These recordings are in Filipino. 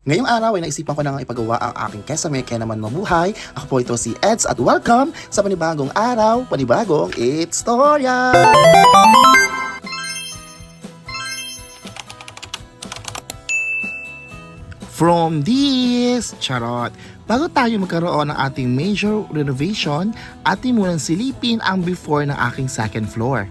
Ngayong araw ay naisipan ko na nga ipagawa ang aking kesame kaya naman mabuhay. Ako po ito si Eds at welcome sa panibagong araw, panibagong Istorya! From this, charot! Bago tayo magkaroon ng ating major renovation, atin munang silipin ang before ng aking second floor.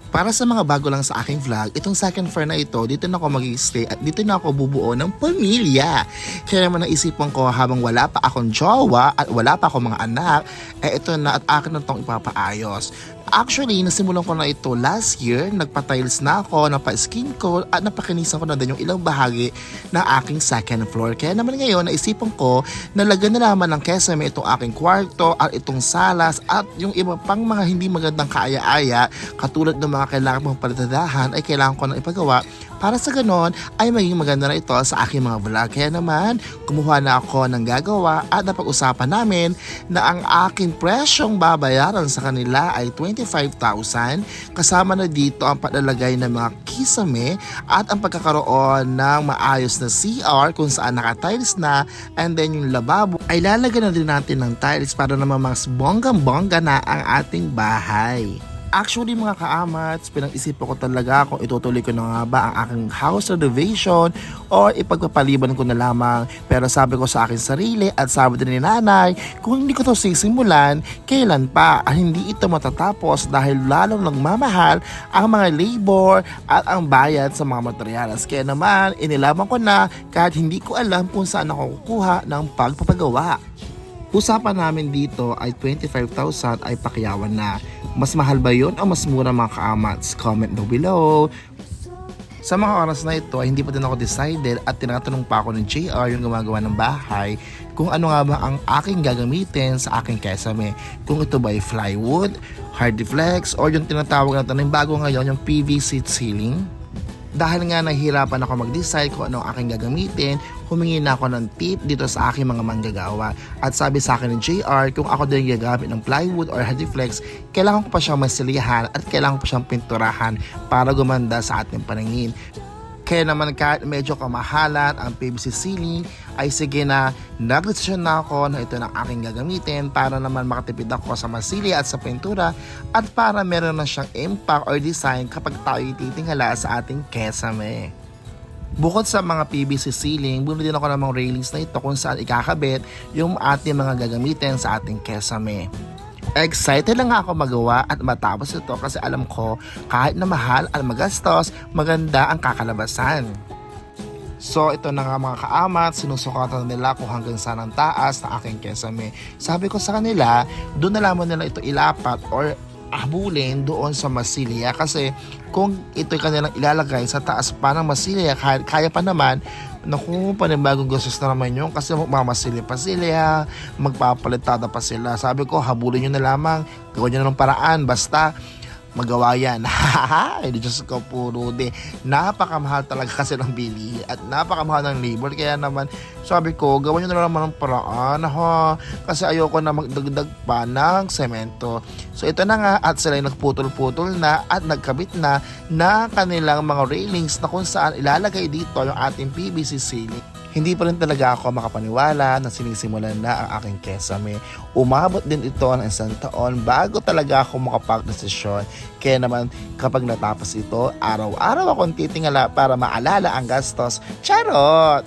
Para sa mga bago lang sa aking vlog, itong second floor na ito, dito na ako mag-stay at dito na ako bubuo ng pamilya. Kaya naman naisipan ko habang wala pa akong jowa at wala pa akong mga anak, ito na at akin na itong ipapaayos. Actually, nasimulan ko na ito last year, nagpa-tiles na ako, napa-skin ko at napakinisan ko na din yung ilang bahagi ng aking second floor. Kaya naman ngayon, naisipan ko na lagyan na naman ng kesame itong aking kwarto at itong salas at yung iba pang mga hindi magandang kaaya-aya katulad ng mga kailangan mong palitadahan ay kailangan ko na ipagawa para sa ganon ay maging maganda na ito sa aking mga vlog. Kaya naman, kumuha na ako ng gagawa at napag-usapan namin na ang aking presyong babayaran sa kanila ay 25,000 kasama na dito ang paglalagay ng mga kisame at ang pagkakaroon ng maayos na CR kung saan naka-tiles na, and then yung lababo ay lalagyan na din natin ng tiles para naman mas bonggang-bongga na ang ating bahay. Actually mga kaamats, pinag-isipan ko talaga kung itutuloy ko na nga ba ang aking house renovation or ipagpapaliban ko na lamang. Pero sabi ko sa aking sarili at sabi din ni nanay, kung hindi ko to sisimulan, kailan pa? Hindi ito matatapos dahil lalong nagmamahal ang mga labor at ang bayad sa mga materyales. Kaya naman, inilaban ko na kahit hindi ko alam kung saan ako kukuha ng pagpapagawa. Usapan namin dito ay 25,000 ay pakiyawan na. Mas mahal ba yun o mas mura mga kaamats? Comment down below. Sa mga oras na ito ay hindi pa din ako decided at tinatanong pa ako ng JR yung gumagawa ng bahay kung ano nga ba ang aking gagamitin sa aking kesame. Kung ito ba ay plywood, hardiflex o yung tinatawag natin ng bago ngayon yung PVC ceiling. Dahil nga nahihirapan ako mag-decide kung ano ang aking gagamitin, humingi na ako ng tip dito sa aking mga manggagawa. At sabi sa akin ng JR, kung ako din gagamit ng plywood or hardiflex, kailangan ko pa siyang masilihan at kailangan ko pa siyang pinturahan para gumanda sa ating paningin. Kaya naman kahit medyo kamahalan ang PVC ceiling, ay sige na nag-desisyon na ako na ito na aking gagamitin para naman makatipid ako sa masilya at sa pintura at para meron na siyang impact or design kapag tayo titingala sa ating kesame. Bukod sa mga PVC ceiling, bumili din ako ng mga railings na ito kung saan ikakabit yung ating mga gagamitin sa ating kesame. Excited lang ako magawa at matapos ito kasi alam ko kahit na mahal at magastos, maganda ang kakalabasan. So ito na nga mga kaamat, sinusukatan nila kung hanggang saan ang taas ng aking kesame. Sabi ko sa kanila, doon na lamang nila ito ilapat or habulin doon sa masilya kasi kung ito'y kanilang ilalagay sa taas pa ng masilya, kaya pa naman. Naku, panibagong gastos na naman yun kasi magmamasilya pa sila, magpapalitada pa sila. Sabi ko, habulin nyo na lamang, gawin nyo na ng paraan, basta magawa yan. Hindi Diyos ko puro de. Napakamahal talaga kasi ng bili at napakamahal ng labor. Kaya naman, sabi ko, gawin nyo na naman ng paraan ha. Kasi ayoko na magdagdag pa ng semento. So ito na nga at sila nagputol-putol na at nagkabit na kanilang mga railings na kung saan ilalagay dito yung ating PVC ceiling. Hindi pa rin talaga ako makapaniwala na sinisimulan na ang aking kesame. Umabot din ito ng isang taon bago talaga ako makapag-desisyon. Kaya naman kapag natapos ito, araw-araw akong titingala para maalala ang gastos. Charot!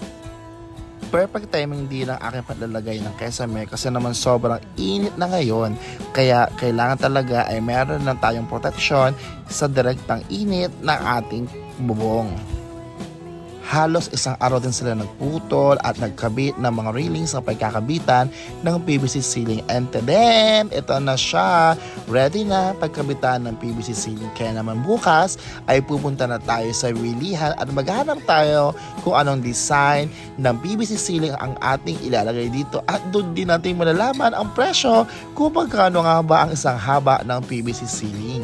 Perfect timing din ang aking paglalagay ng kesame kasi naman sobrang init na ngayon. Kaya kailangan talaga ay meron na tayong proteksyon sa direktang init ng ating bubong. Halos isang araw din sila nagputol at nagkabit ng mga railings na pagkakabitan ng PVC ceiling. And then, ito na siya. Ready na pagkabitan ng PVC ceiling. Kaya naman bukas ay pupunta na tayo sa bilihan at maghanap tayo kung anong design ng PVC ceiling ang ating ilalagay dito. At doon din natin malalaman ang presyo kung magkano nga ba ang isang haba ng PVC ceiling.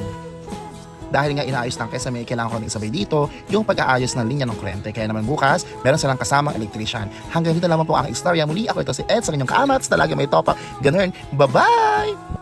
Dahil nga inaayos ng kesame, kailangan ko rin isabay dito yung pag-aayos ng linya ng kuryente. Kaya naman bukas, meron silang kasamang electrician. Hanggang dito lamang po ang istorya. Muli ako ito si Ed sa inyong kaamats na lagi may topa. Ganun. Bye-bye!